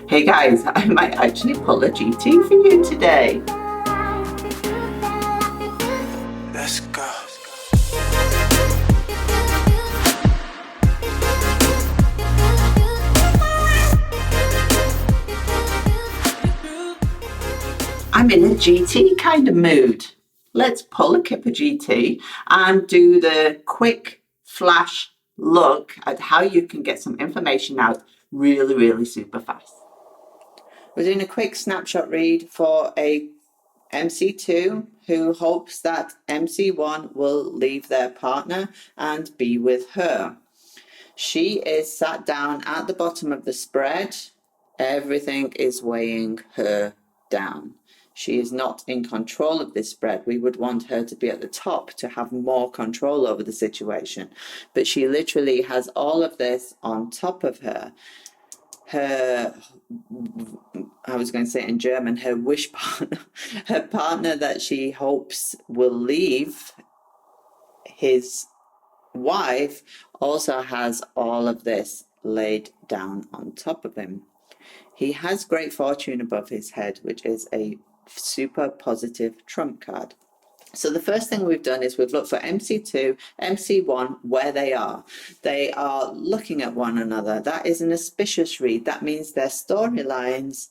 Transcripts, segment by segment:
Hey guys, I might actually pull a GT for you today. Let's go. I'm in a GT kind of mood. Let's pull a Kipper GT and do the quick flash look at how you can get some information out really super fast. We're doing a quick snapshot read for a MC2 who hopes that MC1 will leave their partner and be with her. She is sat down at the bottom of the spread. Everything is weighing her down. She is not in control of this spread. We would want her to be at the top to have more control over the situation. But she literally has all of this on top of her. I was going to say it in German, her wish partner, her partner that she hopes will leave his wife, also has all of this laid down on top of him. He has great fortune above his head, which is a super positive trump card. So the first thing we've done is we've looked for MC2, MC1, where they are. They are looking at one another. That is an auspicious read. That means their storylines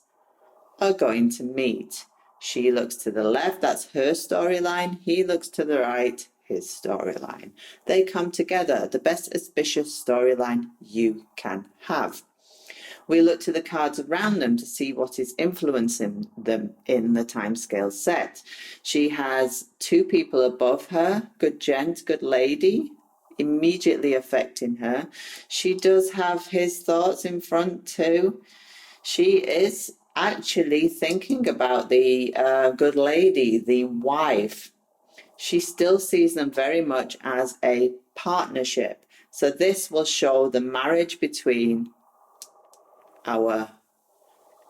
are going to meet. She looks to the left, that's her storyline. He looks to the right, his storyline. They come together, the best auspicious storyline you can have. We look to the cards around them to see what is influencing them in the timescale set. She has two people above her, good gent, good lady, immediately affecting her. She does have his thoughts in front too. She is actually thinking about the good lady, the wife. She still sees them very much as a partnership. So this will show the marriage between our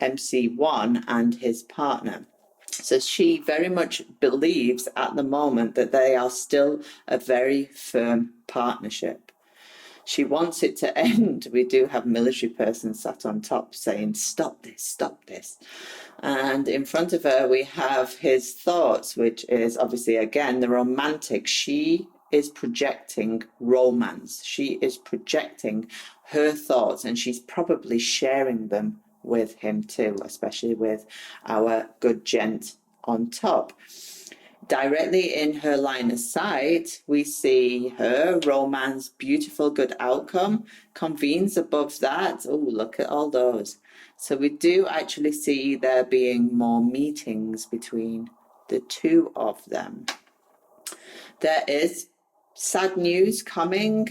MC1 and his partner. So she very much believes at the moment that they are still a very firm partnership. She wants it to end. We do have a military person sat on top saying, stop this, stop this. And in front of her, we have his thoughts, which is obviously, again, the romantic. She is projecting romance. She is projecting her thoughts, and she's probably sharing them with him too, especially with our good gent on top. Directly in her line of sight, we see her romance, beautiful, good outcome, convenes above that. Oh, look at all those. So we do actually see there being more meetings between the two of them. There is sad news coming,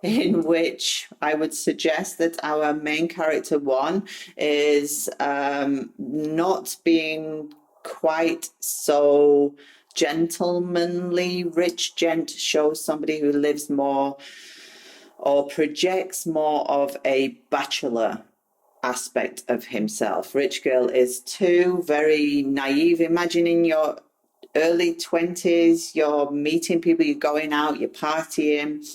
in which I would suggest that our main character one is not being quite so gentlemanly. Rich gent shows somebody who lives more or projects more of a bachelor aspect of himself. Rich girl is too very naive. Imagine in your early 20s, you're meeting people, you're going out, you're partying.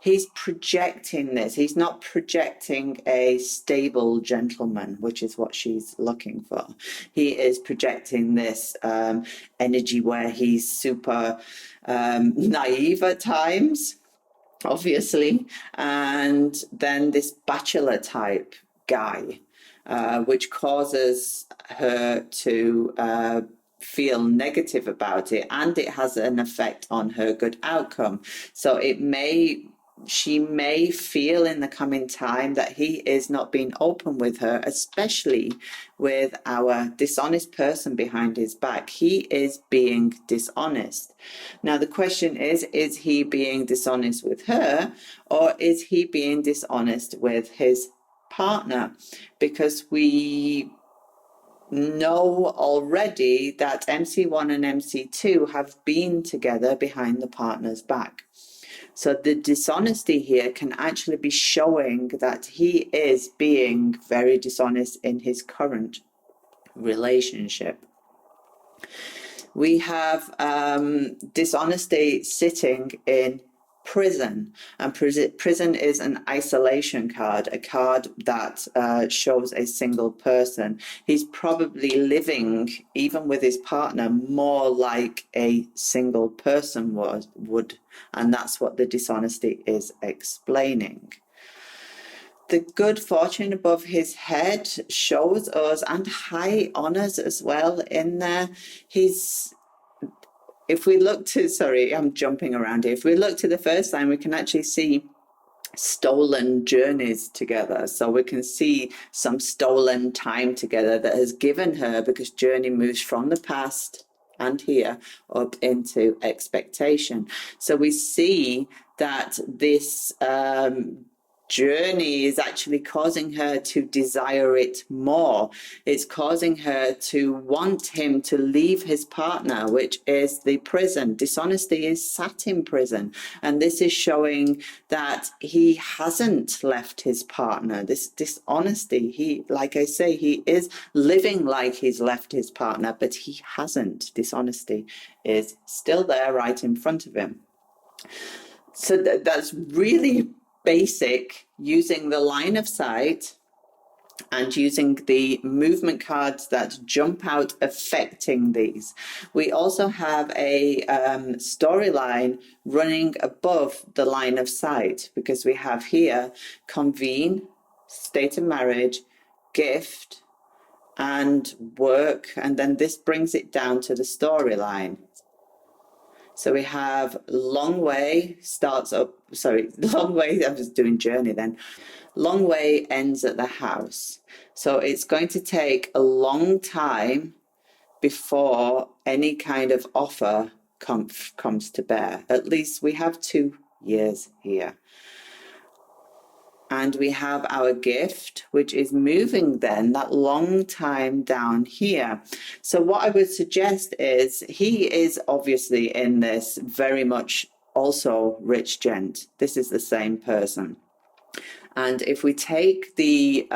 He's projecting this. He's not projecting a stable gentleman, which is what she's looking for. He is projecting this energy where he's super naive at times, obviously, and then this bachelor type guy, which causes her to feel negative about it, and it has an effect on her good outcome. So she may feel in the coming time that he is not being open with her, especially with our dishonest person behind his back. He is being dishonest. Now the question is he being dishonest with her, or is he being dishonest with his partner? Because we know already that MC1 and MC2 have been together behind the partner's back. So the dishonesty here can actually be showing that he is being very dishonest in his current relationship. We have dishonesty sitting in prison. And prison is an isolation card, a card that shows a single person. He's probably living, even with his partner, more like a single person would. And that's what the dishonesty is explaining. The good fortune above his head shows us, and high honours as well in there. If we look to, sorry, I'm jumping around here. If we look to the first line, we can actually see stolen journeys together. So we can see some stolen time together that has given her, because journey moves from the past and here up into expectation. So we see that this journey is actually causing her to desire it more. It's causing her to want him to leave his partner, which is the prison. Dishonesty is sat in prison. And this is showing that he hasn't left his partner. This dishonesty, he, like I say, he is living like he's left his partner, but he hasn't. Dishonesty is still there right in front of him. So that's really basic, using the line of sight and using the movement cards that jump out affecting these. We also have a storyline running above the line of sight, because we have here convene, state of marriage, gift, and work, and then this brings it down to the storyline. So we have long way starts up, long way, I'm just doing journey then. Long way ends at the house. So it's going to take a long time before any kind of offer comes to bear. At least we have 2 years here. And we have our gift, which is moving then that long time down here. So what I would suggest is, he is obviously in this very much also rich gent. This is the same person. And if we take the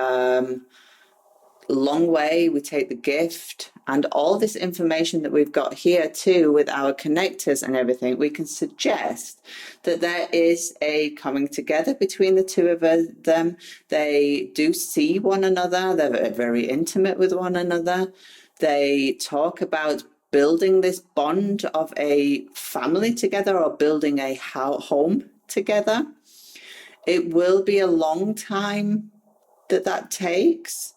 long way, we take the gift, and all this information that we've got here too with our connectors and everything, we can suggest that there is a coming together between the two of them. They do see one another. They're very intimate with one another. They talk about building this bond of a family together, or building a home together. It will be a long time that takes.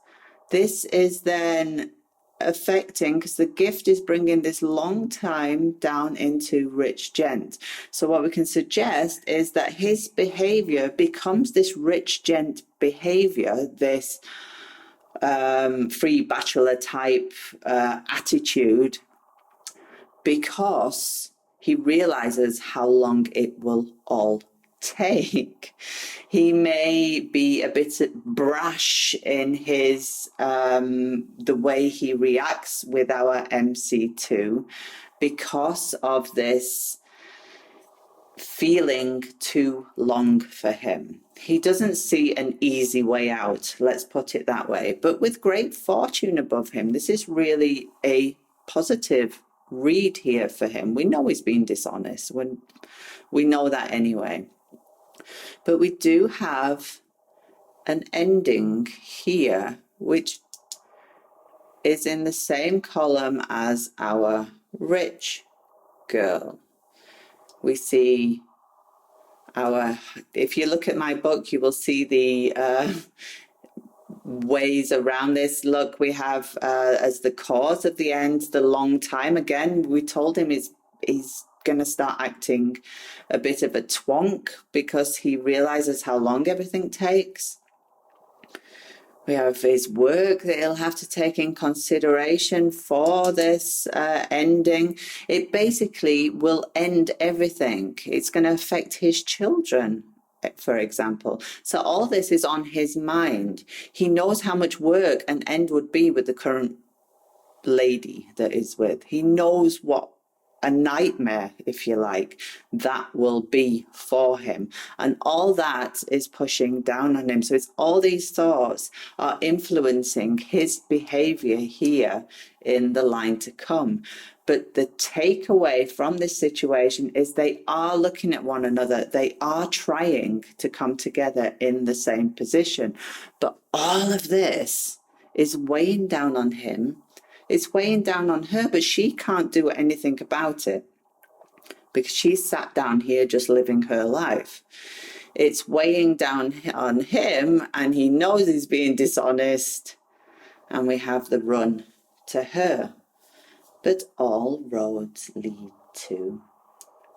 This is then affecting, because the gift is bringing this long time down into rich gent. So what we can suggest is that his behavior becomes this rich gent behavior, this free bachelor type attitude, because he realizes how long it will all take. He may be a bit brash in his the way he reacts with our MC2, because of this feeling too long for him. He doesn't see an easy way out, let's put it that way. But with great fortune above him, this is really a positive read here for him. We know he's been dishonest. We know that anyway. But we do have an ending here, which is in the same column as our rich girl. We see our, if you look at my book, you will see the ways around this. Look, we have as the cause of the end, the long time. Again, we told him he's going to start acting a bit of a twonk, because he realizes how long everything takes. We have his work that he'll have to take in consideration for this ending. It basically will end everything. It's going to affect his children, for example. So all this is on his mind. He knows how much work an end would be with the current lady that is with. He knows what a nightmare, if you like, that will be for him. And all that is pushing down on him. So it's all these thoughts are influencing his behavior here in the line to come. But the takeaway from this situation is they are looking at one another. They are trying to come together in the same position. But all of this is weighing down on him. It's weighing down on her, but she can't do anything about it because she's sat down here just living her life. It's weighing down on him, and he knows he's being dishonest, and we have the run to her. But all roads lead to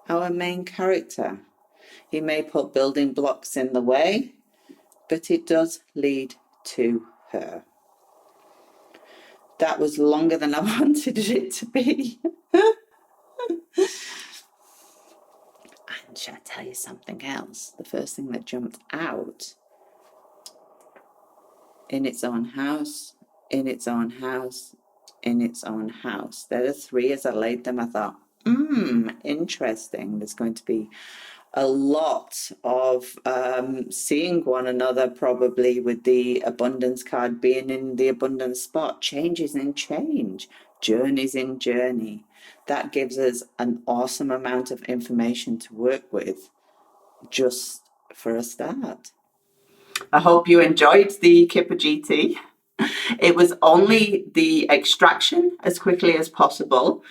our main character. He may put building blocks in the way, but it does lead to her. That was longer than I wanted it to be. And shall I tell you something else? The first thing that jumped out, in its own house, in its own house, in its own house. There are three. As I laid them, I thought, interesting. There's going to be a lot of seeing one another, probably with the abundance card being in the abundance spot. Changes in change, journeys in journey. That gives us an awesome amount of information to work with just for a start. I hope you enjoyed the Kipper GT. It was only the extraction as quickly as possible.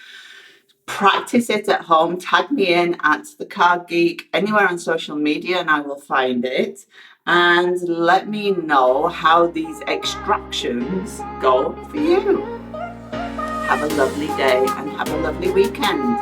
Practice it at home. Tag me in at the Card Geek anywhere on social media and I will find it. And let me know how these extractions go for you. Have a lovely day and have a lovely weekend.